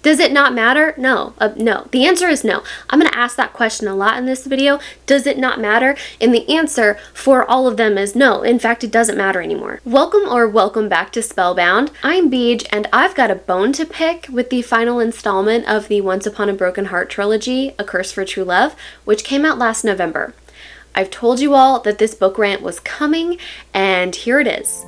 Does it not matter? No. No. The answer is no. I'm going to ask that question a lot in this video. Does it not matter? And the answer for all of them is no. In fact, it doesn't matter anymore. Welcome back to Spellbound. I'm BEEJ, and I've got a bone to pick with the final installment of the Once Upon a Broken Heart trilogy, A Curse for True Love, which came out last November. I've told you all that this book rant was coming, and here it is.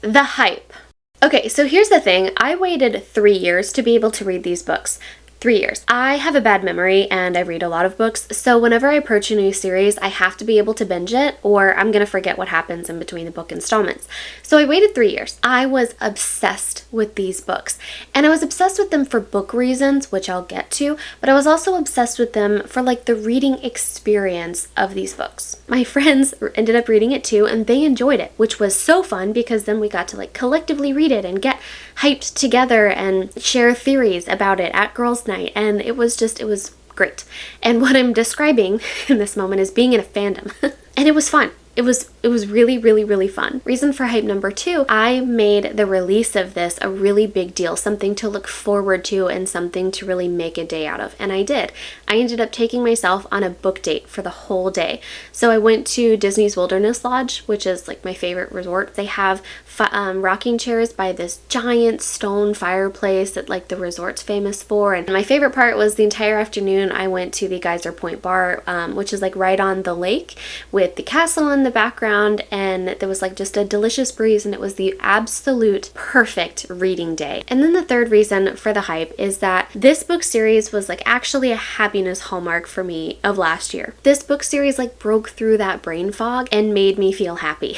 The hype. Okay, so here's the thing. I waited 3 years to be able to read these books. 3 years. I have a bad memory and I read a lot of books, so whenever I approach a new series, I have to be able to binge it or I'm gonna forget what happens in between the book installments. So I waited 3 years. I was obsessed with these books, and I was obsessed with them for book reasons, which I'll get to, but I was also obsessed with them for like the reading experience of these books. My friends ended up reading it too, and they enjoyed it, which was so fun because then we got to like collectively read it and get hyped together and share theories about it at girls' night, and it was great. And what I'm describing in this moment is being in a fandom. And it was fun. It was really fun. Reason for hype number 2, I made the release of this a really big deal, something to look forward to and something to really make a day out of, and I did. I ended up taking myself on a book date for the whole day. So I went to Disney's Wilderness Lodge, which is like my favorite resort. They have rocking chairs by this giant stone fireplace that like the resort's famous for, and my favorite part was the entire afternoon I went to the Geyser Point Bar, which is like right on the lake with the castle in the background, and there was like just a delicious breeze, and it was the absolute perfect reading day. And then the third reason for the hype is that this book series was like actually a happiness hallmark for me of last year. This book series like broke through that brain fog and made me feel happy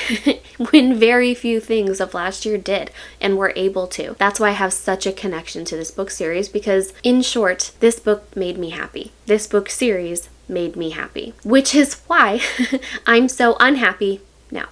when very few things of last year did and were able to. That's why I have such a connection to this book series, because in short, this book made me happy. This book series made me happy, which is why I'm so unhappy now.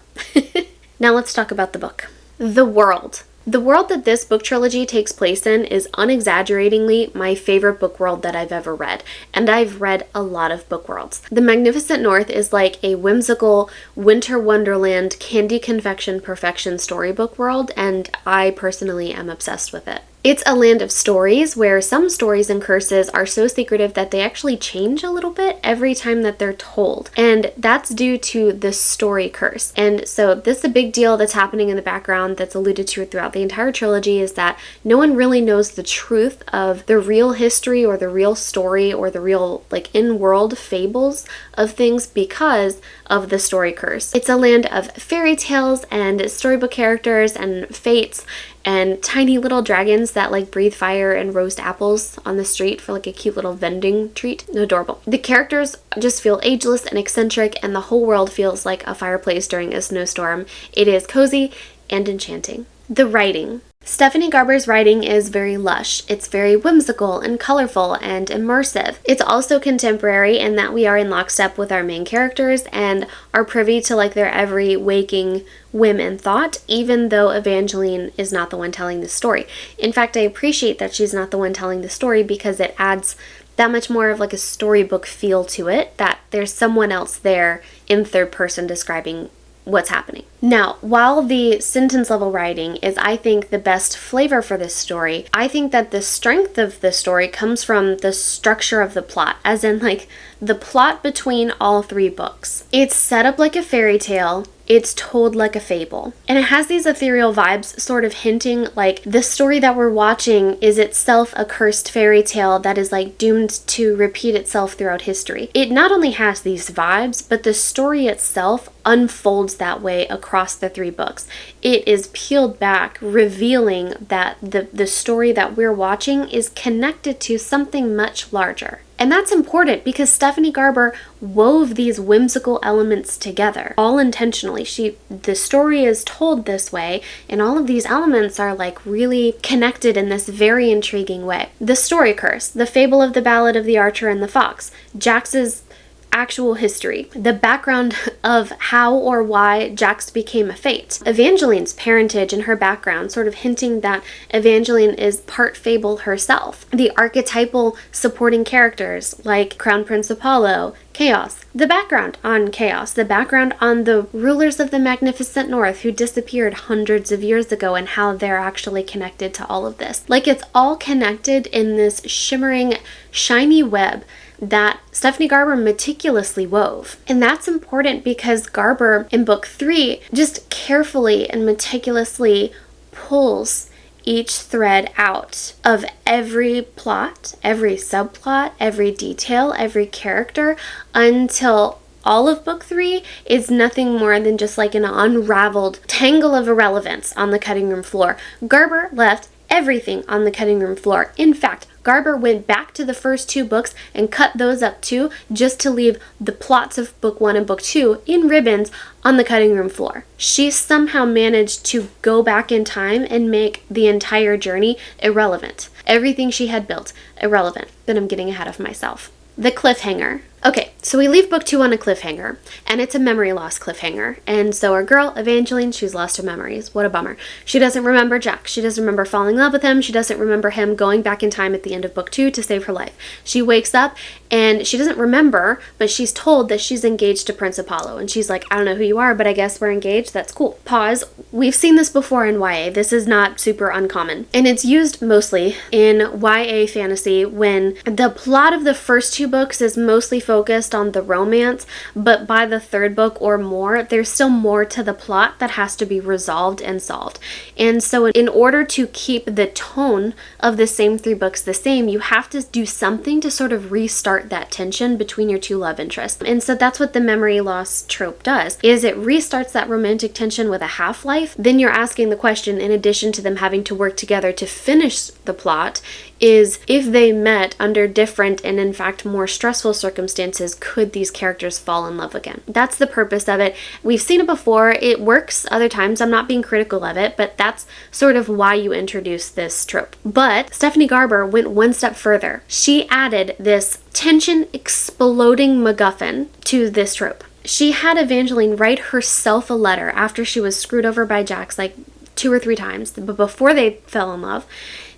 Now let's talk about the book. The world. The world that this book trilogy takes place in is unexaggeratingly my favorite book world that I've ever read, and I've read a lot of book worlds. The Magnificent North is like a whimsical winter wonderland candy confection perfection storybook world, and I personally am obsessed with it. It's a land of stories where some stories and curses are so secretive that they actually change a little bit every time that they're told. And that's due to the story curse. And so this is a big deal that's happening in the background that's alluded to throughout the entire trilogy, is that no one really knows the truth of the real history or the real story or the real like in-world fables of things because of the story curse. It's a land of fairy tales and storybook characters and fates and tiny little dragons that like breathe fire and roast apples on the street for like a cute little vending treat. Adorable. The characters just feel ageless and eccentric, and the whole world feels like a fireplace during a snowstorm. It is cozy and enchanting. The writing. Stephanie Garber's writing is very lush. It's very whimsical and colorful and immersive. It's also contemporary in that we are in lockstep with our main characters and are privy to like their every waking whim and thought, even though Evangeline is not the one telling the story. In fact, I appreciate that she's not the one telling the story because it adds that much more of like a storybook feel to it, that there's someone else there in third person describing what's happening. Now, while the sentence level writing is, I think, the best flavor for this story, I think that the strength of the story comes from the structure of the plot, as in like the plot between all 3 books. It's set up like a fairy tale. It's told like a fable. And it has these ethereal vibes, sort of hinting like the story that we're watching is itself a cursed fairy tale that is like doomed to repeat itself throughout history. It not only has these vibes, but the story itself unfolds that way across the 3 books. It is peeled back, revealing that the story that we're watching is connected to something much larger. And that's important because Stephanie Garber wove these whimsical elements together, all intentionally. The story is told this way, and all of these elements are like really connected in this very intriguing way. The story curse, the fable of the Ballad of the Archer and the Fox, Jax's actual history, the background of how or why Jax became a Fate, Evangeline's parentage and her background, sort of hinting that Evangeline is part fable herself, the archetypal supporting characters like Crown Prince Apollo, Chaos, the background on Chaos, the background on the rulers of the Magnificent North who disappeared hundreds of years ago and how they're actually connected to all of this. Like, it's all connected in this shimmering, shiny web that Stephanie Garber meticulously wove. And that's important because Garber in book 3 just carefully and meticulously pulls each thread out of every plot, every subplot, every detail, every character, until all of book 3 is nothing more than just like an unraveled tangle of irrelevance on the cutting room floor. Garber left everything on the cutting room floor. In fact, Garber went back to the first 2 books and cut those up too, just to leave the plots of book 1 and book 2 in ribbons on the cutting room floor. She somehow managed to go back in time and make the entire journey irrelevant. Everything she had built, irrelevant. But I'm getting ahead of myself. The cliffhanger. Okay, so we leave book 2 on a cliffhanger, and it's a memory loss cliffhanger. And so our girl, Evangeline, she's lost her memories. What a bummer. She doesn't remember Jack. She doesn't remember falling in love with him. She doesn't remember him going back in time at the end of book 2 to save her life. She wakes up, and she doesn't remember, but she's told that she's engaged to Prince Apollo. And she's like, I don't know who you are, but I guess we're engaged. That's cool. Pause. We've seen this before in YA. This is not super uncommon. And it's used mostly in YA fantasy when the plot of the first 2 books is mostly focused on the romance, but by the 3rd book or more, there's still more to the plot that has to be resolved and solved. And so in order to keep the tone of the same 3 books the same, you have to do something to sort of restart that tension between your 2 love interests. And so that's what the memory loss trope does, is it restarts that romantic tension with a half-life. Then you're asking the question, in addition to them having to work together to finish the plot, is if they met under different and in fact more stressful circumstances, could these characters fall in love again? That's the purpose of it. We've seen it before. It works other times. I'm not being critical of it, but that's sort of why you introduce this trope. But Stephanie Garber went one step further. She added this tension exploding MacGuffin to this trope. She had Evangeline write herself a letter after she was screwed over by Jax like 2 or 3 times, but before they fell in love,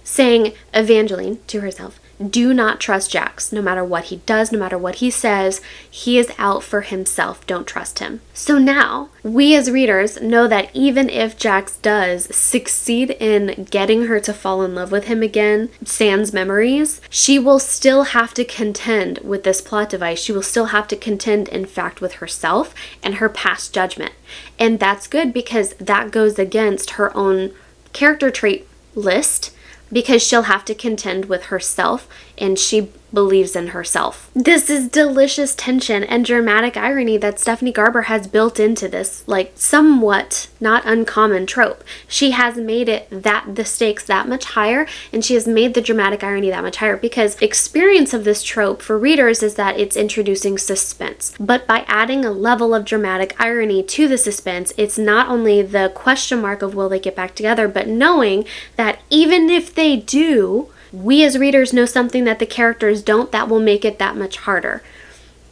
saying, Evangeline, to herself, do not trust Jax. No matter what he does, no matter what he says, he is out for himself. Don't trust him. So now, we as readers know that even if Jax does succeed in getting her to fall in love with him again, sans memories, she will still have to contend with this plot device. She will still have to contend, in fact, with herself and her past judgment. And that's good because that goes against her own character trait list, because she'll have to contend with herself and she believes in herself. This is delicious tension and dramatic irony that Stephanie Garber has built into this, like, somewhat not uncommon trope. She has made it the stakes that much higher, and she has made the dramatic irony that much higher, because experience of this trope for readers is that it's introducing suspense. But by adding a level of dramatic irony to the suspense, it's not only the question mark of will they get back together, but knowing that even if they do, we as readers know something that the characters don't that will make it that much harder.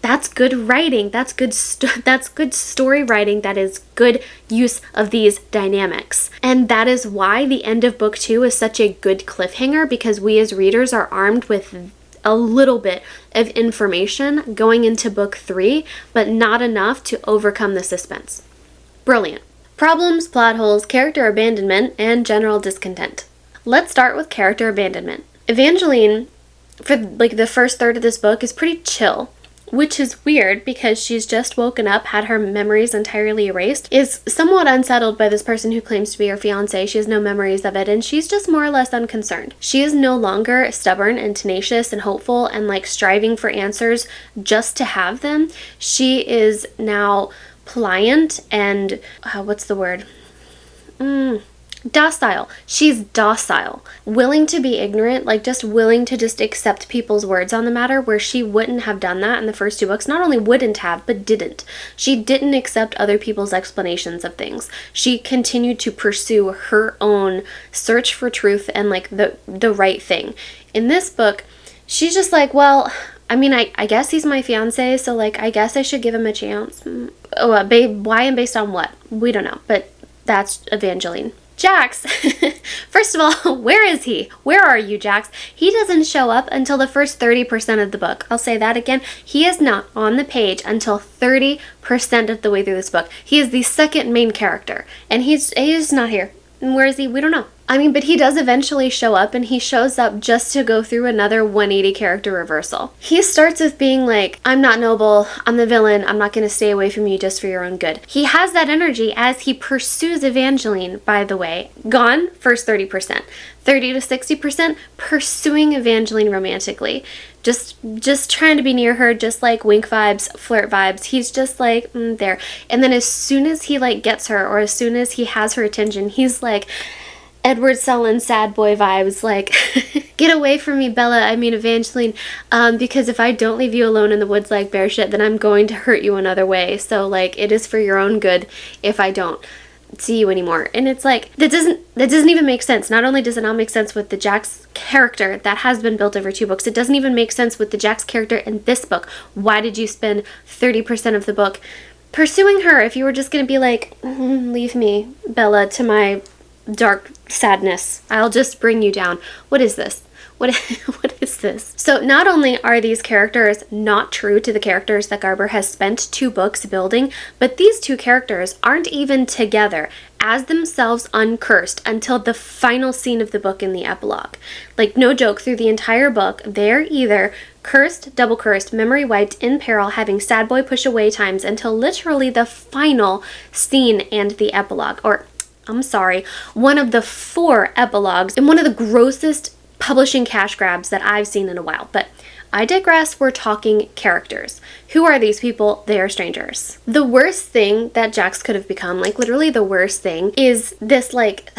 That's good writing. That's good story writing. That is good use of these dynamics. And that is why the end of book 2 is such a good cliffhanger, because we as readers are armed with a little bit of information going into book 3, but not enough to overcome the suspense. Brilliant. Problems, plot holes, character abandonment, and general discontent. Let's start with character abandonment. Evangeline, for like the first third of this book, is pretty chill, which is weird because she's just woken up, had her memories entirely erased, is somewhat unsettled by this person who claims to be her fiancé. She has no memories of it, and she's just more or less unconcerned. She is no longer stubborn and tenacious and hopeful and like striving for answers just to have them. She is now pliant and, what's the word? Docile. She's docile. Willing to be ignorant, like just willing to just accept people's words on the matter, where she wouldn't have done that in the first 2 books. Not only wouldn't have, but didn't. She didn't accept other people's explanations of things. She continued to pursue her own search for truth and like the right thing. In this book, she's just like, well, I mean, I guess he's my fiance, so like, I guess I should give him a chance. Oh, why and based on what? We don't know, but that's Evangeline. Jax, first of all, where is he? Where are you, Jax? He doesn't show up until the first 30% of the book. I'll say that again. He is not on the page until 30% of the way through this book. He is the second main character, and he's not here. And where is he? We don't know. I mean, but he does eventually show up, and he shows up just to go through another 180 character reversal. He starts with being like, I'm not noble, I'm the villain, I'm not going to stay away from you just for your own good. He has that energy as he pursues Evangeline, by the way. Gone, first 30%. 30 to 60% pursuing Evangeline romantically. Just trying to be near her, just like wink vibes, flirt vibes. He's just like, there. And then as soon as he like gets her, or as soon as he has her attention, he's like, Edward Sullivan sad boy vibes, like, get away from me, Bella, I mean Evangeline, because if I don't leave you alone in the woods like bear shit, then I'm going to hurt you another way, so, like, it is for your own good if I don't see you anymore. And it's like, that doesn't even make sense. Not only does it not make sense with the Jax character that has been built over 2 books, it doesn't even make sense with the Jax character in this book. Why did you spend 30% of the book pursuing her if you were just going to be like, leave me, Bella, to my dark sadness. I'll just bring you down. What is this? What is this? So not only are these characters not true to the characters that Garber has spent 2 books building, but these 2 characters aren't even together as themselves uncursed until the final scene of the book in the epilogue. Like, no joke, through the entire book, they're either cursed, double cursed, memory wiped, in peril, having sad boy push away times until literally the final scene and the epilogue. Or, I'm sorry, one of the 4 epilogues and one of the grossest publishing cash grabs that I've seen in a while. But I digress. We're talking characters. Who are these people? They are strangers. The worst thing that Jax could have become, like literally the worst thing, is this like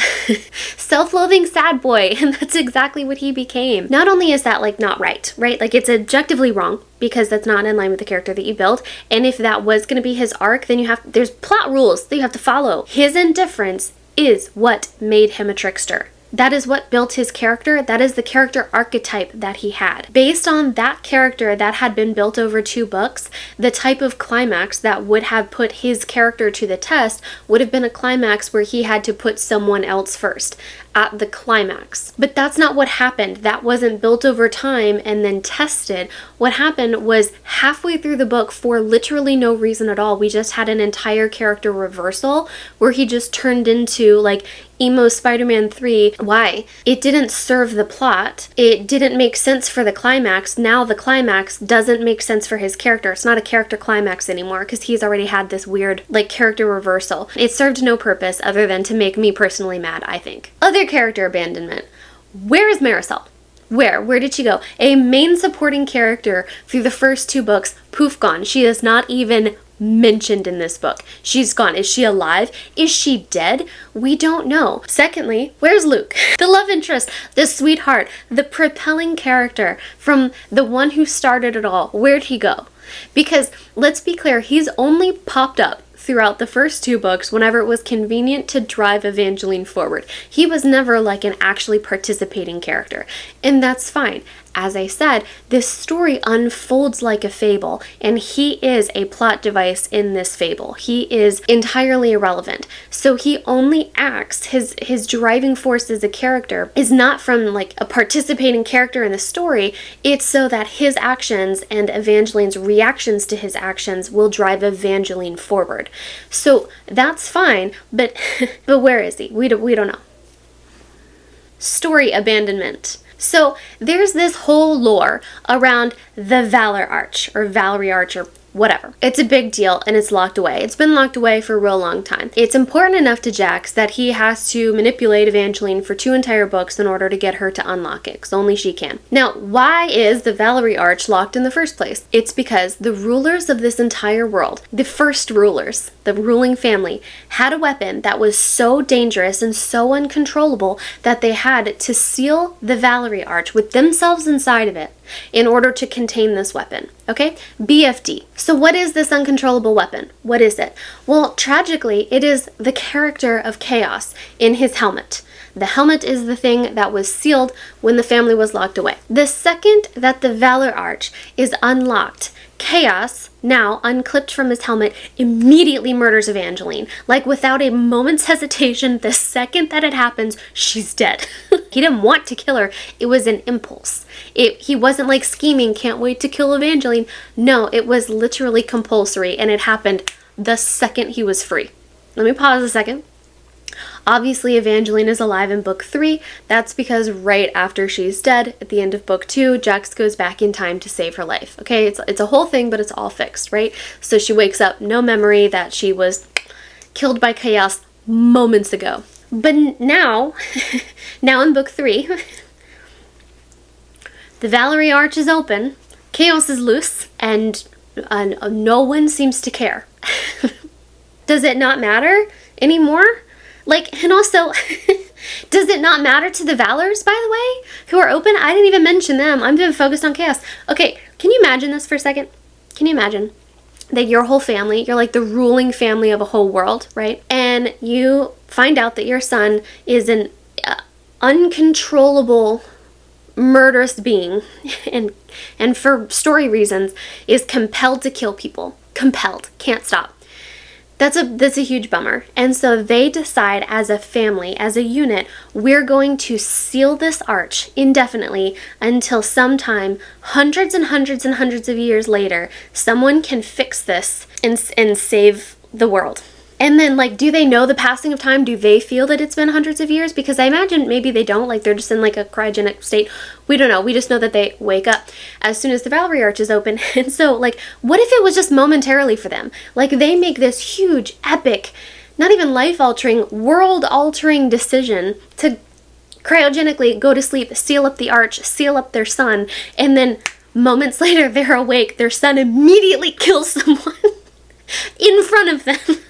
self-loathing sad boy, and that's exactly what he became. Not only is that like not right? Like it's objectively wrong because that's not in line with the character that you built. And if that was going to be his arc, then there's plot rules that you have to follow. His indifference is what made him a trickster. That is what built his character. That is the character archetype that he had. Based on that character that had been built over 2 books, the type of climax that would have put his character to the test would have been a climax where he had to put someone else first at the climax. But that's not what happened. That wasn't built over time and then tested. What happened was halfway through the book, for literally no reason at all, we just had an entire character reversal where he just turned into like emo Spider-Man 3. Why? It didn't serve the plot. It didn't make sense for the climax. Now the climax doesn't make sense for his character. It's not a character climax anymore because he's already had this weird like character reversal. It served no purpose other than to make me personally mad, I think. Other character abandonment. Where is Marisol? Where did she go? A main supporting character through the first 2 books, poof, gone. She is not even mentioned in this book. She's gone. Is she alive? Is she dead? We don't know. Secondly, where's Luke? The love interest, the sweetheart, the propelling character from the one who started it all. Where'd he go? Because let's be clear, he's only popped up throughout the first 2 books whenever it was convenient to drive Evangeline forward. He was never like an actually participating character, and that's fine. As I said, this story unfolds like a fable, and he is a plot device in this fable. He is entirely irrelevant. So he only acts, his driving force as a character is not from like a participating character in the story. It's so that his actions and Evangeline's reactions to his actions will drive Evangeline forward. So that's fine, but where is he? We don't know. Story abandonment. So there's this whole lore around the Valory Arch or Valory Arch or whatever. It's a big deal and it's locked away. It's been locked away for a real long time. It's important enough to Jax that he has to manipulate Evangeline for 2 entire books in order to get her to unlock it, because only she can. Now, why is the Valory Arch locked in the first place? It's because the rulers of this entire world, the first rulers, the ruling family, had a weapon that was so dangerous and so uncontrollable that they had to seal the Valory Arch with themselves inside of it in order to contain this weapon. Okay? BFD. So what is this uncontrollable weapon? What is it? Well, tragically, it is the character of Chaos in his helmet. The helmet is the thing that was sealed when the family was locked away. The second that the Valory Arch is unlocked, Chaos, now unclipped from his helmet, immediately murders Evangeline. Like, without a moment's hesitation, the second that it happens, she's dead. He didn't want to kill her. It was an impulse. He wasn't like scheming, can't wait to kill Evangeline. No, it was literally compulsory, and it happened the second he was free. Let me pause a second. Obviously, Evangeline is alive in book 3. That's because right after she's dead, at the end of book 2, Jax goes back in time to save her life. Okay, it's a whole thing, but it's all fixed, right? So she wakes up, no memory that she was killed by Chaos moments ago. But now, now in book 3, the Valory Arch is open, Chaos is loose, and no one seems to care. Does it not matter anymore? Like, and also, does it not matter to the Valors, by the way, who are open? I didn't even mention them. I'm been focused on Chaos. Okay, can you imagine this for a second? Can you imagine that your whole family, you're like the ruling family of a whole world, right? And you find out that your son is an uncontrollable, murderous being, and for story reasons, is compelled to kill people. Compelled. Can't stop. That's a huge bummer. And so they decide as a family, as a unit, we're going to seal this arch indefinitely until sometime hundreds and hundreds and hundreds of years later, someone can fix this and save the world. And then, like, do they know the passing of time? Do they feel that it's been hundreds of years? Because I imagine maybe they don't. Like, they're just in, like, a cryogenic state. We don't know. We just know that they wake up as soon as the Valory Arch is open. And so, like, what if it was just momentarily for them? Like, they make this huge, epic, not even life-altering, world-altering decision to cryogenically go to sleep, seal up the arch, seal up their son, and then moments later, they're awake. Their son immediately kills someone in front of them.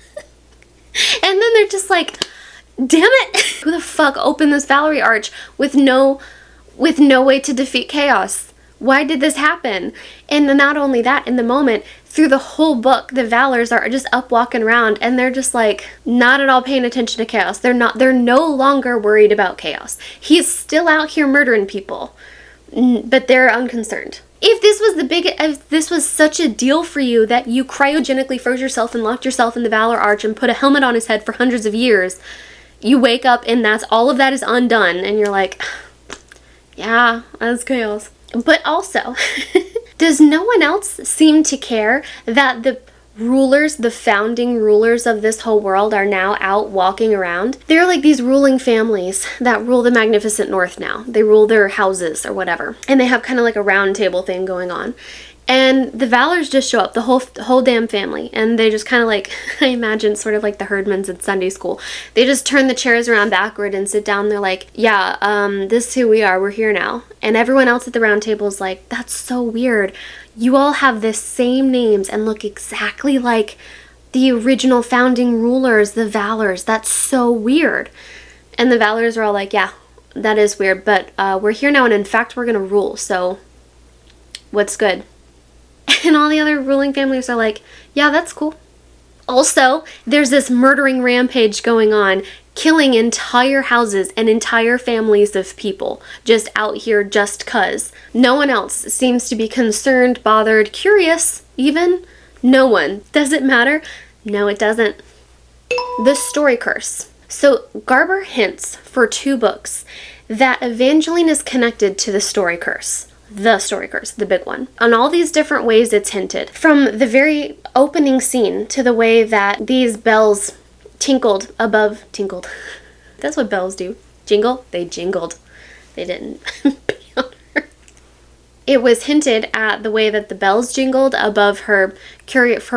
And then they're just like, damn it, who the fuck opened this Valory Arch with no way to defeat Chaos? Why did this happen? And not only that, in the moment, through the whole book, the Valors are just up walking around and they're just like not at all paying attention to Chaos. They're no longer worried about Chaos. He's still out here murdering people, but they're unconcerned. If this was such a deal for you that you cryogenically froze yourself and locked yourself in the Valory Arch and put a helmet on his head for hundreds of years, you wake up and all of that is undone and you're like, yeah, that's Chaos. But also, does no one else seem to care that the rulers, the founding rulers of this whole world are now out walking around? They're like these ruling families that rule the magnificent north now. They rule their houses or whatever. And they have kind of like a round table thing going on. And the Valors just show up, the whole damn family. And they just kind of like, I imagine sort of like the Herdmans in Sunday school. They just turn the chairs around backward and sit down. They're like, yeah, this is who we are. We're here now. And everyone else at the round table is like, that's so weird. You all have the same names and look exactly like the original founding rulers, the Valors. That's so weird. And the Valors are all like, yeah, that is weird, but we're here now, and in fact, we're going to rule, so what's good? And all the other ruling families are like, yeah, that's cool. Also, there's this murdering rampage going on, killing entire houses and entire families of people just out here just 'cause. No one else seems to be concerned, bothered, curious even. No one. Does it matter? No, it doesn't. The story curse. So Garber hints for 2 books that Evangeline is connected to the story curse. The story curse, the big one. On all these different ways it's hinted. From the very opening scene to the way that these bells tinkled. That's what bells do. Jingle? They jingled. They didn't. It was hinted at the way that the bells jingled above her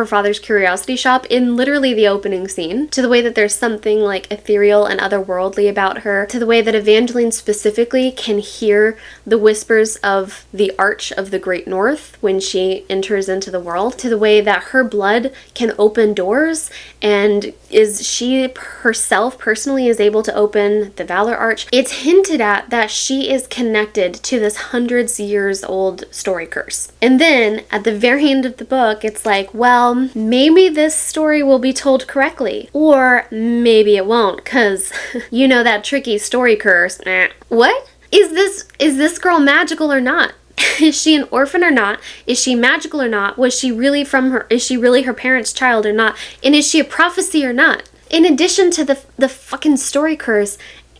father's curiosity shop in literally the opening scene, to the way that there's something like ethereal and otherworldly about her, to the way that Evangeline specifically can hear the whispers of the Arch of the Great North when she enters into the world, to the way that her blood can open doors, and she herself personally is able to open the Valory Arch. It's hinted at that she is connected to this hundreds years old story curse. And then at the very end of the book, it's like, like, well, maybe this story will be told correctly, or maybe it won't, because you know that tricky story curse. What? Is this girl magical or not? Is she an orphan or not? Is she magical or not? Is she really her parents' child or not? And is she a prophecy or not? In addition to the fucking story curse,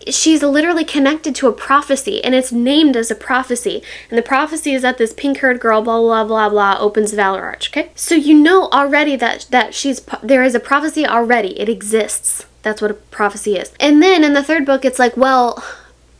she's literally connected to a prophecy, and it's named as a prophecy. And the prophecy is that this pink-haired girl, blah, blah, blah, blah, opens the Valory Arch, okay? So you know already that there is a prophecy already. It exists. That's what a prophecy is. And then in the third book, it's like, well,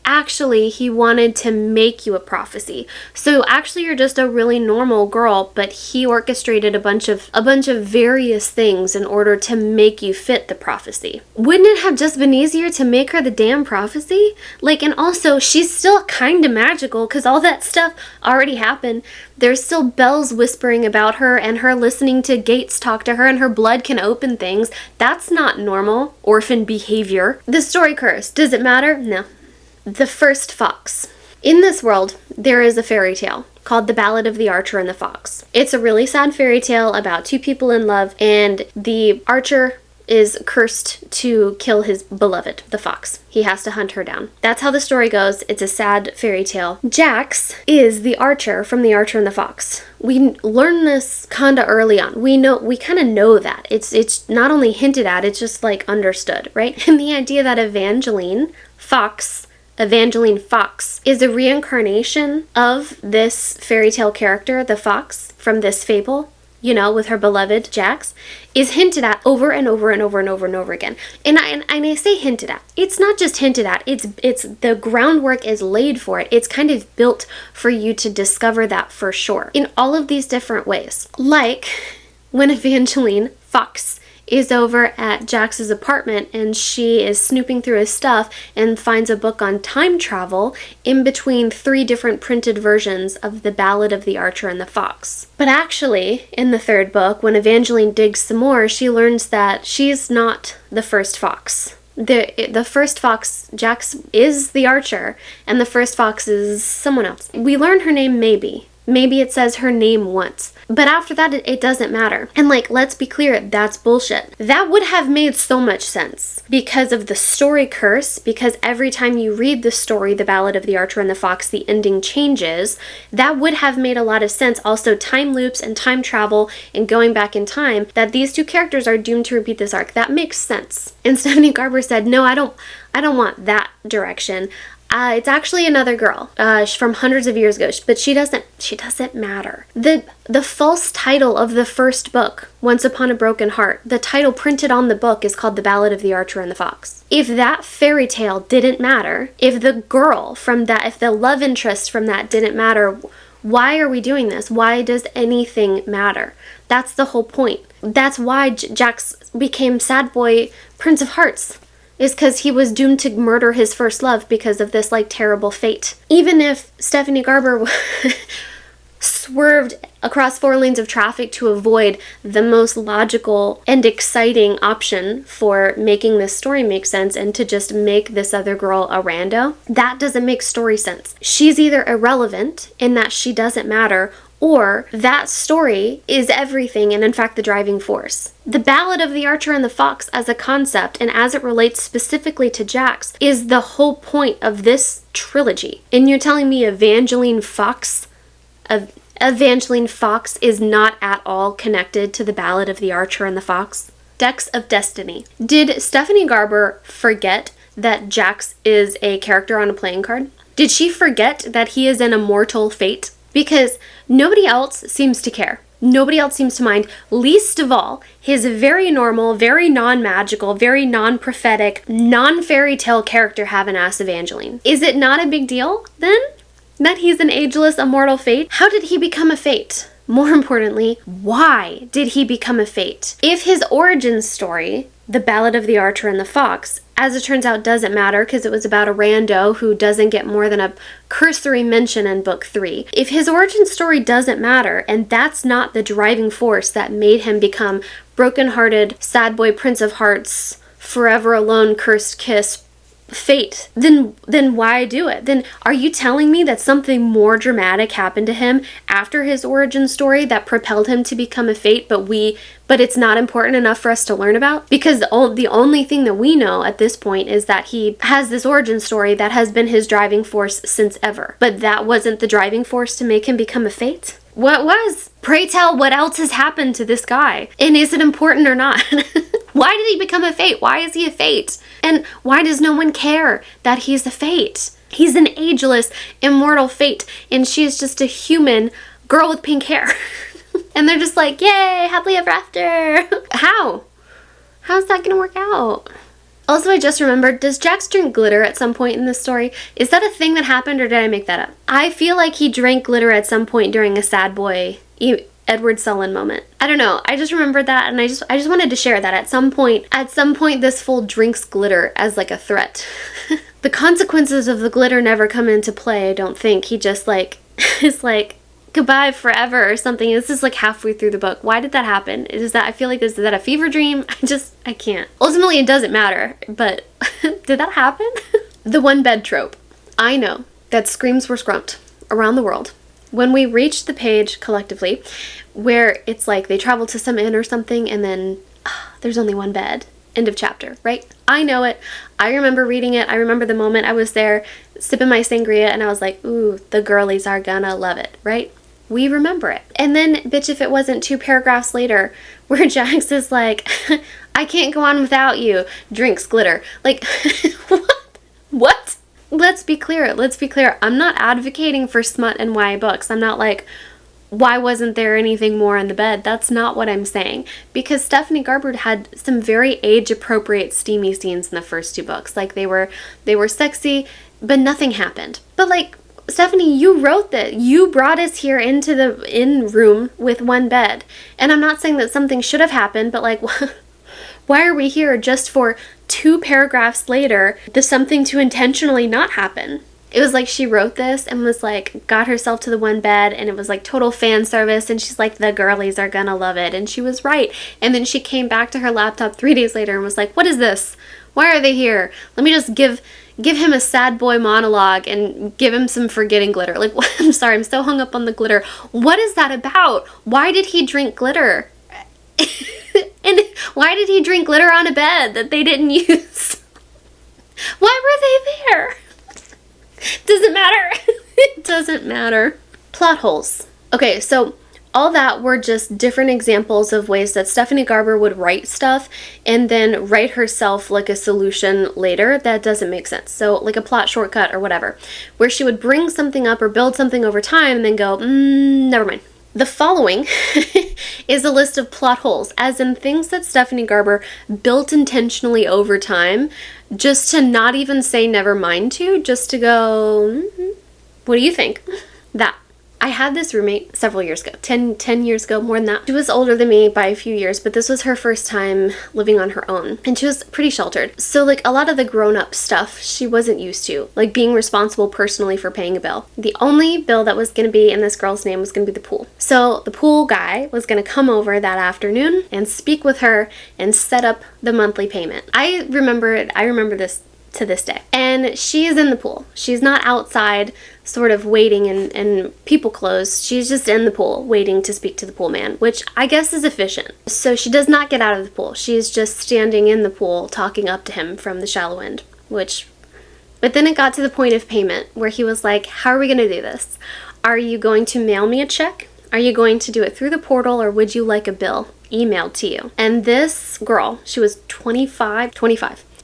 actually, he wanted to make you a prophecy. So actually, you're just a really normal girl, but he orchestrated a bunch of various things in order to make you fit the prophecy. Wouldn't it have just been easier to make her the damn prophecy? Like, and also, she's still kind of magical because all that stuff already happened. There's still bells whispering about her and her listening to Gates talk to her and her blood can open things. That's not normal orphan behavior. The story curse, does it matter? No. The first fox. In this world, there is a fairy tale called The Ballad of the Archer and the Fox. It's a really sad fairy tale about two people in love, and the archer is cursed to kill his beloved, the fox. He has to hunt her down. That's how the story goes. It's a sad fairy tale. Jax is the archer from The Archer and the Fox. We learn this kind of early on. We kind of know that. It's not only hinted at, it's just like understood, right? And the idea that Evangeline Fox is a reincarnation of this fairy tale character, the fox, from this fable, with her beloved Jax, is hinted at over and over and over and over and over again. And I say hinted at. It's not just hinted at. It's the groundwork is laid for it. It's kind of built for you to discover that for sure in all of these different ways. Like when Evangeline Fox is over at Jax's apartment and she is snooping through his stuff and finds a book on time travel in between 3 different printed versions of The Ballad of the Archer and the Fox. But actually, in the 3rd book, when Evangeline digs some more, she learns that she's not the first fox. The first fox, Jax, is the archer, and the first fox is someone else. We learn her name maybe. Maybe it says her name once. But after that, it doesn't matter. And let's be clear, that's bullshit. That would have made so much sense because of the story curse, because every time you read the story, The Ballad of the Archer and the Fox, the ending changes. That would have made a lot of sense. Also, time loops and time travel and going back in time, that these 2 characters are doomed to repeat this arc. That makes sense. And Stephanie Garber said, no, I don't want that direction. It's actually another girl from hundreds of years ago, but she doesn't matter. The false title of the first book, Once Upon a Broken Heart, the title printed on the book is called The Ballad of the Archer and the Fox. If that fairy tale didn't matter, if the love interest from that didn't matter, why are we doing this? Why does anything matter? That's the whole point. That's why Jax became sad boy Prince of Hearts. Is because he was doomed to murder his first love because of this terrible fate. Even if Stephanie Garber swerved across 4 lanes of traffic to avoid the most logical and exciting option for making this story make sense and to just make this other girl a rando, that doesn't make story sense. She's either irrelevant in that she doesn't matter, or that story is everything and in fact the driving force. The Ballad of the Archer and the Fox as a concept and as it relates specifically to Jax is the whole point of this trilogy. And you're telling me Evangeline Fox is not at all connected to The Ballad of the Archer and the Fox? Decks of Destiny. Did Stephanie Garber forget that Jax is a character on a playing card? Did she forget that he is an immortal fate? Because nobody else seems to care. Nobody else seems to mind, least of all his very normal, very non-magical, very non-prophetic, non-fairy tale character having-ass Evangeline. Is it not a big deal, then, that he's an ageless, immortal fate? How did he become a fate? More importantly, why did he become a fate? If his origin story, The Ballad of the Archer and the Fox, as it turns out doesn't matter because it was about a rando who doesn't get more than a cursory mention in book 3. If his origin story doesn't matter and that's not the driving force that made him become broken-hearted, sad boy, Prince of Hearts, forever alone, cursed kiss, fate, then why do it? Then are you telling me that something more dramatic happened to him after his origin story that propelled him to become a fate, but it's not important enough for us to learn about? Because the only thing that we know at this point is that he has this origin story that has been his driving force since ever. But that wasn't the driving force to make him become a fate? What was? Pray tell, what else has happened to this guy? And is it important or not? Why did he become a fate? Why is he a fate? And why does no one care that he's a fate? He's an ageless, immortal fate, and she's just a human girl with pink hair. And they're just like, yay, happily ever after. How? How's that gonna work out? Also, I just remembered, does Jax drink glitter at some point in this story? Is that a thing that happened, or did I make that up? I feel like he drank glitter at some point during a sad boy Edward Sullen moment. I don't know. I just remembered that, and I just wanted to share that at some point this fool drinks glitter as like a threat. The consequences of the glitter never come into play, I don't think. He just like is like goodbye forever or something. This is like halfway through the book. Why did that happen? Is that a fever dream? I can't. Ultimately, it doesn't matter, but did that happen? The one bed trope. I know that screams were scrumped around the world when we reached the page collectively where it's like they travel to some inn or something and then there's only one bed. End of chapter, right? I know it. I remember reading it. I remember the moment I was there sipping my sangria and I was like, ooh, the girlies are gonna love it, right? We remember it. And then, bitch, if it wasn't 2 paragraphs later where Jax is like, I can't go on without you, drinks glitter. Like, what? Let's be clear. I'm not advocating for smut and YA books. I'm not like, why wasn't there anything more in the bed? That's not what I'm saying. Because Stephanie Garber had some very age-appropriate steamy scenes in the first 2 books. Like, they were sexy, but nothing happened. But like, Stephanie, you wrote that. You brought us here into the inn room with one bed. And I'm not saying that something should have happened, but like, why are we here just for 2 paragraphs later, there's something to intentionally not happen? It was like she wrote this and was like, got herself to the one bed, and it was like total fan service, and she's like, the girlies are gonna love it, and she was right. And then she came back to her laptop 3 days later and was like, what is this? Why are they here? Let me just give him a sad boy monologue and give him some forgetting glitter. Like, I'm sorry, I'm so hung up on the glitter. What is that about? Why did he drink glitter? And why did he drink glitter on a bed that they didn't use? Why were they there? Doesn't matter. It doesn't matter. Plot holes. Okay, so all that were just different examples of ways that Stephanie Garber would write stuff and then write herself like a solution later that doesn't make sense. So like a plot shortcut or whatever, where she would bring something up or build something over time and then go, never mind. The following is a list of plot holes, as in things that Stephanie Garber built intentionally over time, just to not even say never mind to, just to go, what do you think? That. I had this roommate several years ago, 10 years ago, more than that. She was older than me by a few years, but this was her first time living on her own. And she was pretty sheltered. So like a lot of the grown-up stuff she wasn't used to, like being responsible personally for paying a bill. The only bill that was going to be in this girl's name was going to be the pool. So the pool guy was going to come over that afternoon and speak with her and set up the monthly payment. I remember this to this day. And she is in the pool. She's not outside sort of waiting in people clothes. She's just in the pool waiting to speak to the pool man, which I guess is efficient. So she does not get out of the pool. She's just standing in the pool talking up to him from the shallow end, but then it got to the point of payment where he was like, how are we going to do this? Are you going to mail me a check? Are you going to do it through the portal, or would you like a bill emailed to you? And this girl, she was 25.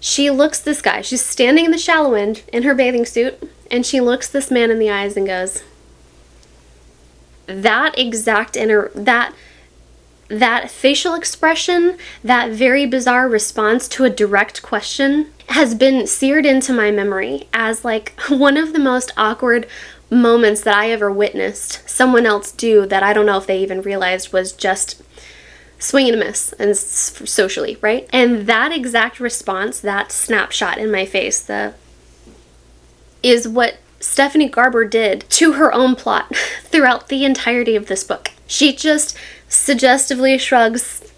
She looks this guy, she's standing in the shallow end in her bathing suit, and she looks this man in the eyes and goes, that facial expression, that very bizarre response to a direct question has been seared into my memory as like one of the most awkward moments that I ever witnessed someone else do that I don't know if they even realized was just swing and a miss, and socially, right? And that exact response, that snapshot in my face, is what Stephanie Garber did to her own plot throughout the entirety of this book. She just suggestively shrugs,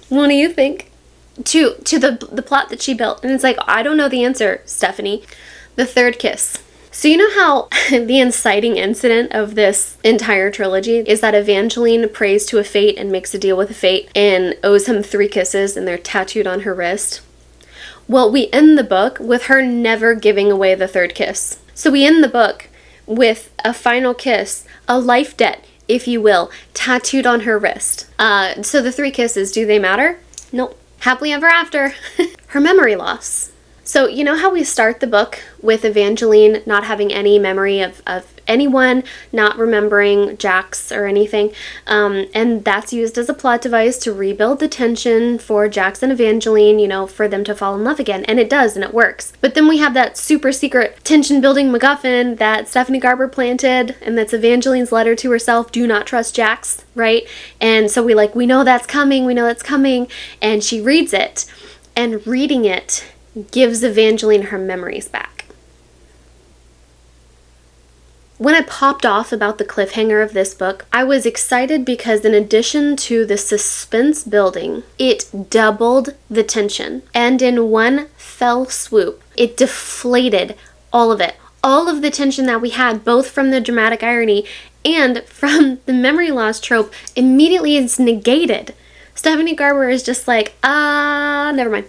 what do you think? to the plot that she built. And it's like, I don't know the answer, Stephanie. The third kiss. So you know how the inciting incident of this entire trilogy is that Evangeline prays to a fate and makes a deal with a fate and owes him 3 kisses, and they're tattooed on her wrist? Well, we end the book with her never giving away the third kiss. So we end the book with a final kiss, a life debt, if you will, tattooed on her wrist. So the 3 kisses, do they matter? Nope. Happily ever after. Her memory loss. So you know how we start the book with Evangeline not having any memory of anyone, not remembering Jax or anything, and that's used as a plot device to rebuild the tension for Jax and Evangeline, you know, for them to fall in love again, and it does, and it works. But then we have that super secret tension building MacGuffin that Stephanie Garber planted, and that's Evangeline's letter to herself, do not trust Jax, right? And so we know that's coming, and she reads it, and reading it gives Evangeline her memories back. When I popped off about the cliffhanger of this book, I was excited because in addition to the suspense building, it doubled the tension. And in one fell swoop, it deflated all of it. All of the tension that we had, both from the dramatic irony and from the memory loss trope, immediately is negated. Stephanie Garber is just like, never mind.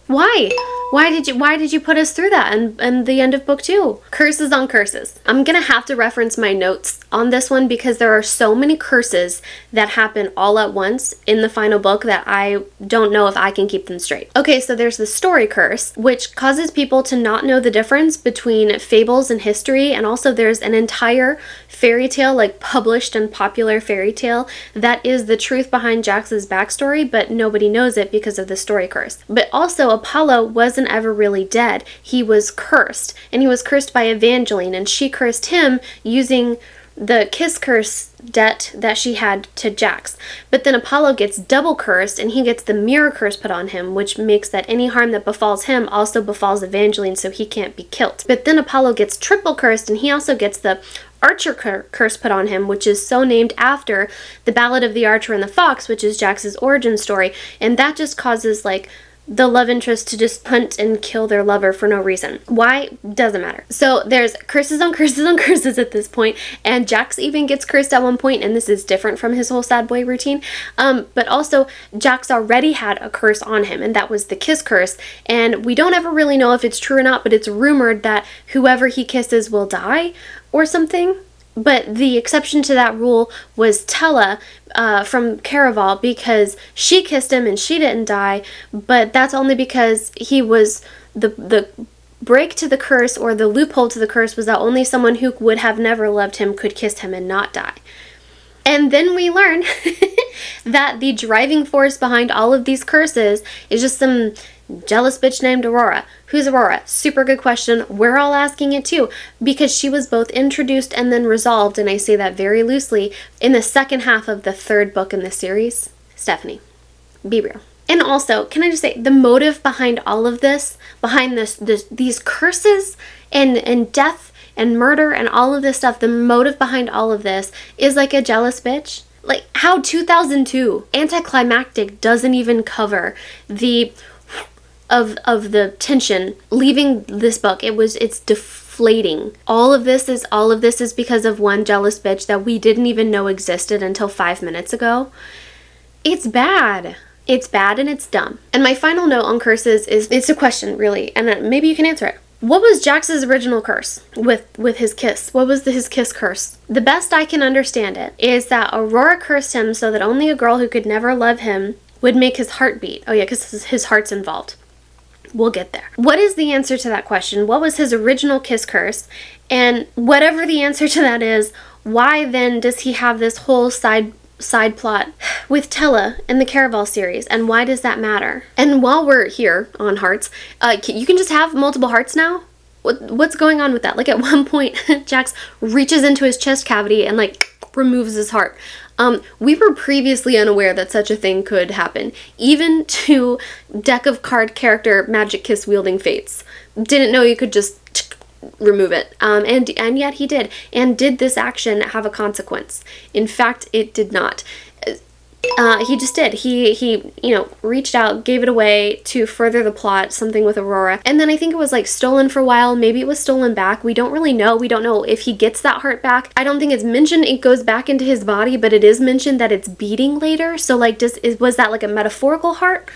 Why? Why did you put us through that and the end of book 2? Curses on curses. I'm gonna have to reference my notes on this one because there are so many curses that happen all at once in the final book that I don't know if I can keep them straight. Okay, so there's the story curse, which causes people to not know the difference between fables and history, and also there's an entire fairy tale, like published and popular fairy tale, that is the truth behind Jax's backstory, but nobody knows it because of the story curse. But also, Apollo wasn't ever really dead. He was cursed, and he was cursed by Evangeline, and she cursed him using the kiss curse debt that she had to Jax. But then Apollo gets double cursed, and he gets the mirror curse put on him, which makes that any harm that befalls him also befalls Evangeline, so he can't be killed. But then Apollo gets triple cursed, and he also gets the Archer curse put on him, which is so named after the Ballad of the Archer and the Fox, which is Jax's origin story, and that just causes like the love interest to just hunt and kill their lover for no reason. Why? Doesn't matter. So there's curses on curses on curses at this point, and Jax even gets cursed at one point, and this is different from his whole sad boy routine. But also, Jax already had a curse on him, and that was the kiss curse, and we don't ever really know if it's true or not, but it's rumored that whoever he kisses will die or something. But the exception to that rule was Tella from Caraval, because she kissed him and she didn't die, but that's only because he was the break to the curse, or the loophole to the curse was that only someone who would have never loved him could kiss him and not die. And then we learn that the driving force behind all of these curses is just some jealous bitch named Aurora. Who's Aurora? Super good question. We're all asking it too, because she was both introduced and then resolved, and I say that very loosely, in the second half of the 3rd book in the series. Stephanie, be real. And also, can I just say, the motive behind all of this, behind these curses and death and murder and all of this stuff, the motive behind all of this is like a jealous bitch. Like how 2002 Anticlimactic doesn't even cover the of the tension leaving this book. It's deflating. All of this is because of one jealous bitch that we didn't even know existed until 5 minutes ago. It's bad. It's bad and it's dumb. And my final note on curses is, it's a question really, and maybe you can answer it. What was Jax's original curse with his kiss? What was his kiss curse? The best I can understand it is that Aurora cursed him so that only a girl who could never love him would make his heart beat. Oh yeah, because his heart's involved. We'll get there. What is the answer to that question? What was his original kiss curse? And whatever the answer to that is, why then does he have this whole side plot with Tella in the Caraval series, and why does that matter? And while we're here on hearts, you can just have multiple hearts now? What's going on with that? Like at one point, Jax reaches into his chest cavity and like removes his heart. We were previously unaware that such a thing could happen. Even to deck of card character magic kiss wielding fates. Didn't know you could just remove it. And yet he did. And did this action have a consequence? In fact, it did not. He just did. He, you know, reached out, gave it away to further the plot, something with Aurora. And then I think it was like stolen for a while. Maybe it was stolen back. We don't really know. We don't know if he gets that heart back. I don't think it's mentioned it goes back into his body, but it is mentioned that it's beating later. So like, was that like a metaphorical heart?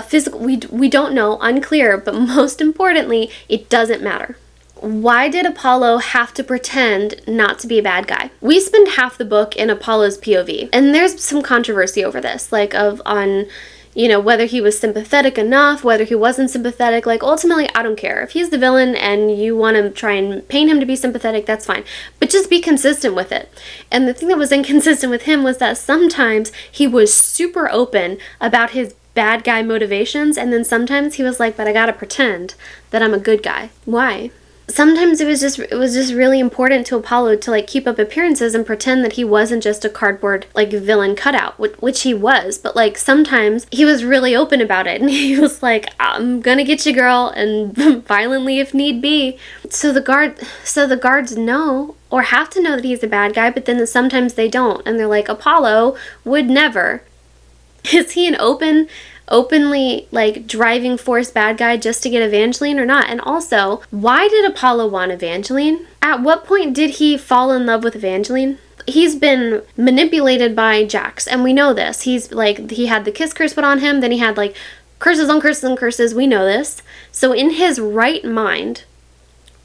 Physical? We don't know. Unclear. But most importantly, it doesn't matter. Why did Apollo have to pretend not to be a bad guy? We spend half the book in Apollo's POV, and there's some controversy over this, like on, you know, whether he was sympathetic enough, whether he wasn't sympathetic. Like, ultimately, I don't care. If he's the villain and you want to try and paint him to be sympathetic, that's fine. But just be consistent with it. And the thing that was inconsistent with him was that sometimes he was super open about his bad guy motivations, and then sometimes he was like, but I gotta pretend that I'm a good guy. Why? Sometimes it was just really important to Apollo to like keep up appearances and pretend that he wasn't just a cardboard like villain cutout, which he was, but like sometimes he was really open about it and he was like, I'm gonna get you, girl, and violently if need be. So the guards know or have to know that he's a bad guy, but then sometimes they don't, and they're like, Apollo would never. Is he an openly like driving force bad guy just to get Evangeline or not? And also, why did Apollo want Evangeline? At what point did he fall in love with Evangeline? He's been manipulated by Jax, and we know this. He's like, he had the kiss curse put on him, then he had like curses on curses on curses. We know this. So in his right mind,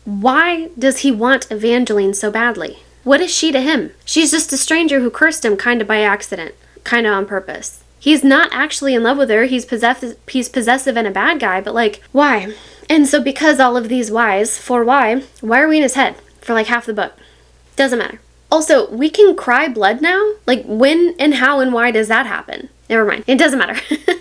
why does he want Evangeline so badly? What is she to him? She's just a stranger who cursed him kind of by accident, kind of on purpose. He's not actually in love with her. He's possessive and a bad guy, but like, why? And so because all of these whys, for why are we in his head for like half the book? Doesn't matter. Also, we can cry blood now? Like, when and how and why does that happen? Never mind. It doesn't matter.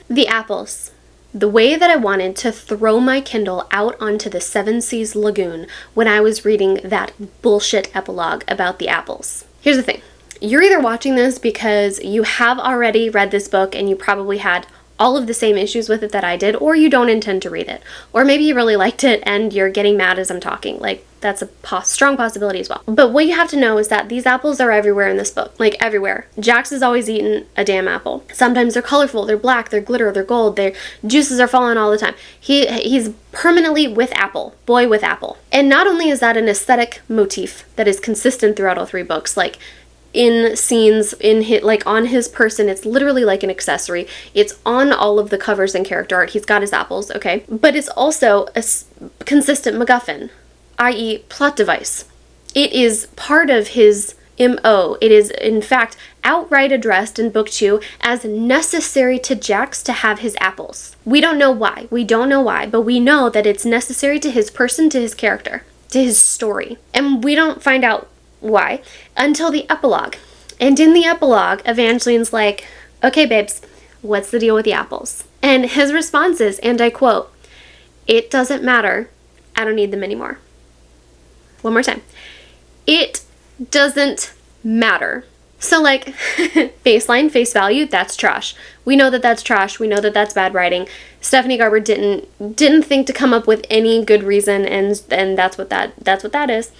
The apples. The way that I wanted to throw my Kindle out onto the Seven Seas Lagoon when I was reading that bullshit epilogue about the apples. Here's the thing. You're either watching this because you have already read this book and you probably had all of the same issues with it that I did, or you don't intend to read it. Or maybe you really liked it and you're getting mad as I'm talking. Like, that's a strong possibility as well. But what you have to know is that these apples are everywhere in this book. Like, everywhere. Jax is always eating a damn apple. Sometimes they're colorful, they're black, they're glitter, they're gold, their juices are falling all the time. He's permanently with apple. Boy with apple. And not only is that an aesthetic motif that is consistent throughout all three books, like, in scenes, like on his person, it's literally like an accessory. It's on all of the covers and character art. He's got his apples, okay? But it's also a consistent MacGuffin, i.e. plot device. It is part of his MO. It is, in fact, outright addressed in Book 2 as necessary to Jax to have his apples. We don't know why. We don't know why, but we know that it's necessary to his person, to his character, to his story. And we don't find out why until the epilogue. And in the epilogue, Evangeline's like, okay, babes, what's the deal with the apples? And his response is, and I quote, "It doesn't matter. I don't need them anymore." One more time. It doesn't matter. So like, baseline, face value, that's trash. We know that that's trash. We know that that's bad writing. Stephanie Garber didn't think to come up with any good reason, and that's what that is.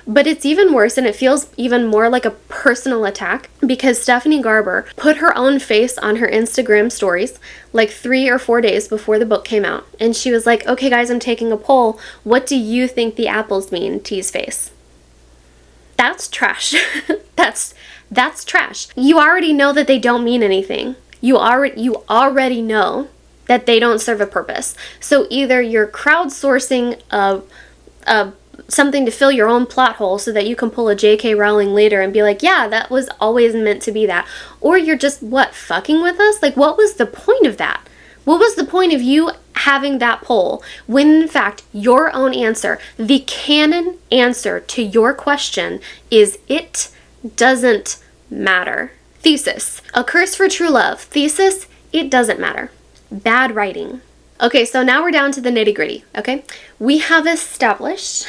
But it's even worse, and it feels even more like a personal attack, because Stephanie Garber put her own face on her Instagram stories like 3 or 4 days before the book came out, and she was like, "Okay, guys, I'm taking a poll. What do you think the apples mean?" T's face. That's trash. That's trash. You already know that they don't mean anything. You already know that they don't serve a purpose. So either you're crowdsourcing something to fill your own plot hole so that you can pull a J.K. Rowling later and be like, yeah, that was always meant to be that. Or you're just, fucking with us? Like, what was the point of that? What was the point of you having that poll when, in fact, your own answer, the canon answer to your question is it doesn't matter? Thesis. A Curse for True Love. Thesis. It doesn't matter. Bad writing. Okay, so now we're down to the nitty-gritty, okay? We have established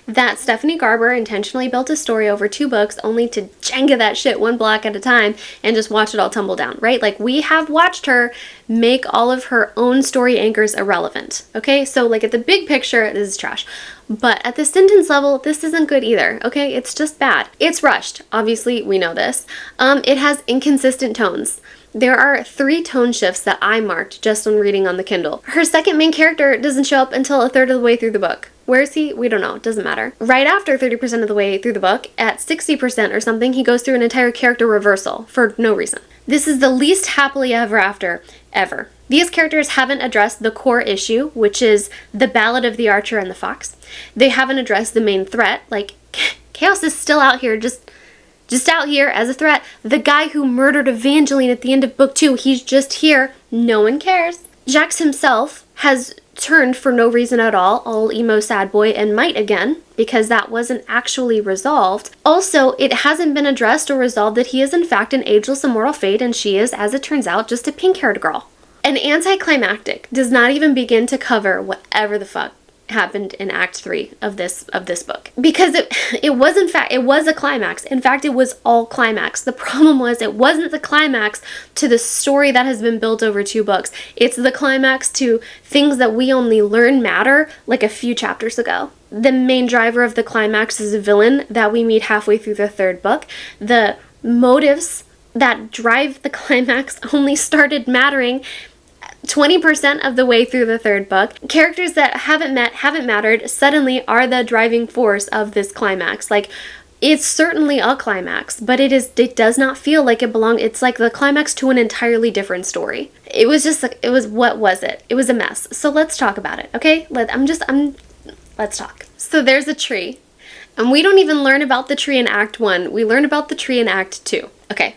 that Stephanie Garber intentionally built a story over 2 books only to Jenga that shit one block at a time and just watch it all tumble down, right? Like, we have watched her make all of her own story anchors irrelevant, okay? So, like, at the big picture, this is trash. But at the sentence level, this isn't good either, okay? It's just bad. It's rushed. Obviously, we know this. It has inconsistent tones. There are 3 tone shifts that I marked just when reading on the Kindle. Her second main character doesn't show up until a third of the way through the book. Where is he? We don't know. It doesn't matter. Right after 30% of the way through the book, at 60% or something, he goes through an entire character reversal for no reason. This is the least happily ever after ever. These characters haven't addressed the core issue, which is the Ballad of the Archer and the Fox. They haven't addressed the main threat, like Chaos is still out here, just out here as a threat. The guy who murdered Evangeline at the end of book 2, he's just here. No one cares. Jax himself has turned for no reason at all emo sad boy and might again, because that wasn't actually resolved. Also, it hasn't been addressed or resolved that he is in fact an ageless immortal fate and she is, as it turns out, just a pink-haired girl. An anticlimactic does not even begin to cover whatever the fuck happened in Act 3 of this book, because it was a climax. In fact, it was all climax. The problem was it wasn't the climax to the story that has been built over 2 books. It's the climax to things that we only learn matter like a few chapters ago. The main driver of the climax is a villain that we meet halfway through the 3rd book. The motives that drive the climax only started mattering 20% of the way through the 3rd book. Characters that haven't mattered, suddenly are the driving force of this climax. Like, it's certainly a climax, but it does not feel like it belongs. It's like the climax to an entirely different story. It was what was it? It was a mess. So let's talk about it, okay? Let's talk. So there's a tree. And we don't even learn about the tree in Act 1. We learn about the tree in Act 2. Okay.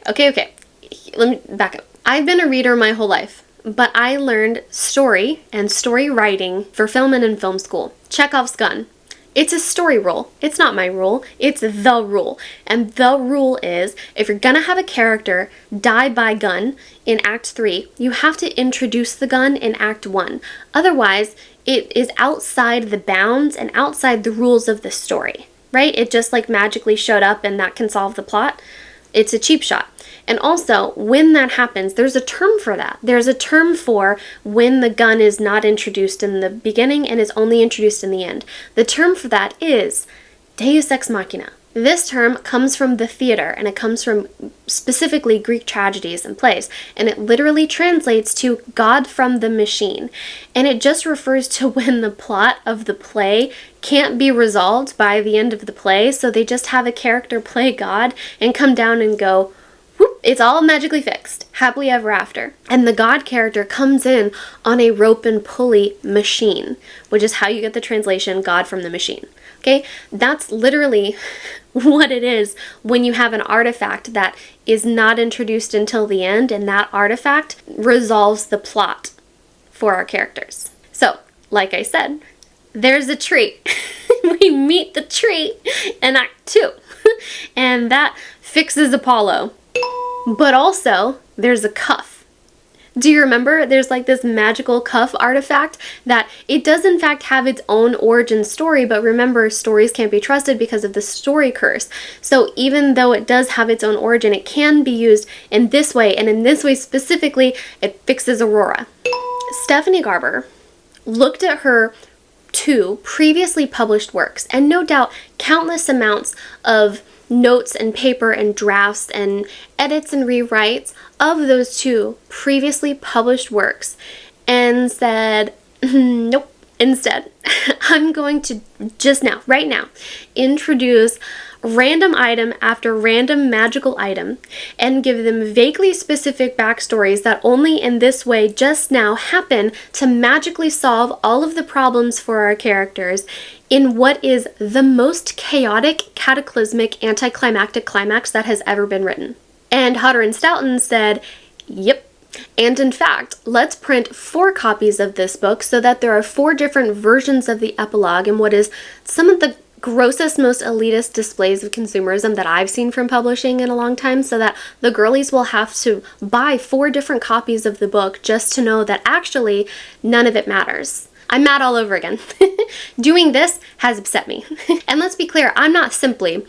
Let me back up. I've been a reader my whole life, but I learned story and story writing for film and in film school. Chekhov's gun. It's a story rule. It's not my rule. It's the rule. And the rule is, if you're gonna have a character die by gun in Act 3, you have to introduce the gun in Act 1. Otherwise, it is outside the bounds and outside the rules of the story, right? It just like magically showed up and that can solve the plot. It's a cheap shot. And also, when that happens, there's a term for that. There's a term for when the gun is not introduced in the beginning and is only introduced in the end. The term for that is deus ex machina. This term comes from the theater, and it comes from specifically Greek tragedies and plays, and it literally translates to God from the machine. And it just refers to when the plot of the play can't be resolved by the end of the play, so they just have a character play God and come down and go, whoop, it's all magically fixed, happily ever after. And the God character comes in on a rope and pulley machine, which is how you get the translation God from the machine. Okay, that's literally what it is when you have an artifact that is not introduced until the end, and that artifact resolves the plot for our characters. So, like I said, there's a tree. We meet the tree in Act 2, and that fixes Apollo. But also, there's a cuff. Do you remember? There's like this magical cuff artifact that it does in fact have its own origin story, but remember, stories can't be trusted because of the story curse. So even though it does have its own origin, it can be used in this way, and in this way specifically, it fixes Aurora. Stephanie Garber looked at her 2 previously published works, and no doubt countless amounts of notes and paper and drafts and edits and rewrites of those 2 previously published works, and said, nope, instead, I'm going to just now, right now, introduce random item after random magical item and give them vaguely specific backstories that only in this way just now happen to magically solve all of the problems for our characters in what is the most chaotic, cataclysmic, anticlimactic climax that has ever been written. And Hodder and Stoughton said, yep. And in fact, let's print 4 copies of this book so that there are 4 different versions of the epilogue in what is some of the grossest, most elitist displays of consumerism that I've seen from publishing in a long time, so that the girlies will have to buy 4 different copies of the book just to know that actually none of it matters. I'm mad all over again. Doing this has upset me. And let's be clear, I'm not simply,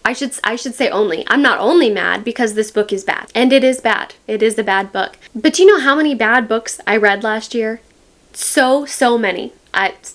I should say only, I'm not only mad because this book is bad. And it is bad. It is a bad book. But do you know how many bad books I read last year? So many.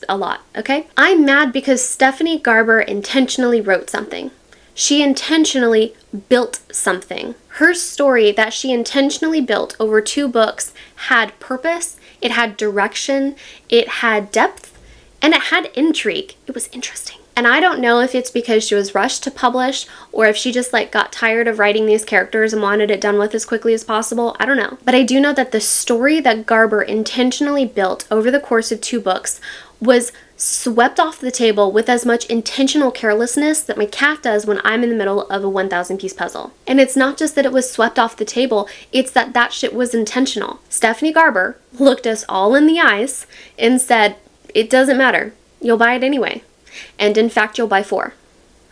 A lot, okay? I'm mad because Stephanie Garber intentionally wrote something. She intentionally built something. Her story that she intentionally built over 2 books had purpose, it had direction, it had depth, and it had intrigue. It was interesting. And I don't know if it's because she was rushed to publish or if she just got tired of writing these characters and wanted it done with as quickly as possible. I don't know. But I do know that the story that Garber intentionally built over the course of 2 books was swept off the table with as much intentional carelessness that my cat does when I'm in the middle of a 1,000-piece puzzle. And it's not just that it was swept off the table, it's that that shit was intentional. Stephanie Garber looked us all in the eyes and said, it doesn't matter. You'll buy it anyway. And in fact, you'll buy 4.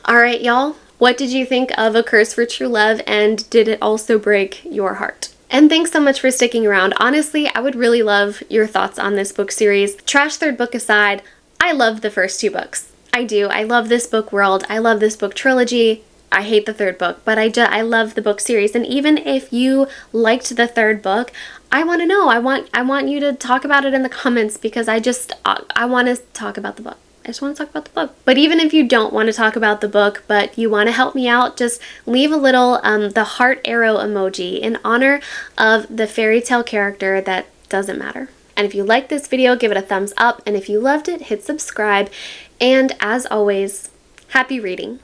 All right, y'all. What did you think of A Curse for True Love, and did it also break your heart? And thanks so much for sticking around. Honestly, I would really love your thoughts on this book series. Trash third book aside, I love the first 2 books. I do. I love this book world. I love this book trilogy. I hate the 3rd book, but I love the book series. And even if you liked the 3rd book, I want to know. I want you to talk about it in the comments, because I want to talk about the book. I just want to talk about the book. But even if you don't want to talk about the book, but you want to help me out, just leave a little the heart arrow emoji in honor of the fairy tale character that doesn't matter. And if you liked this video, give it a thumbs up. And if you loved it, hit subscribe. And as always, happy reading.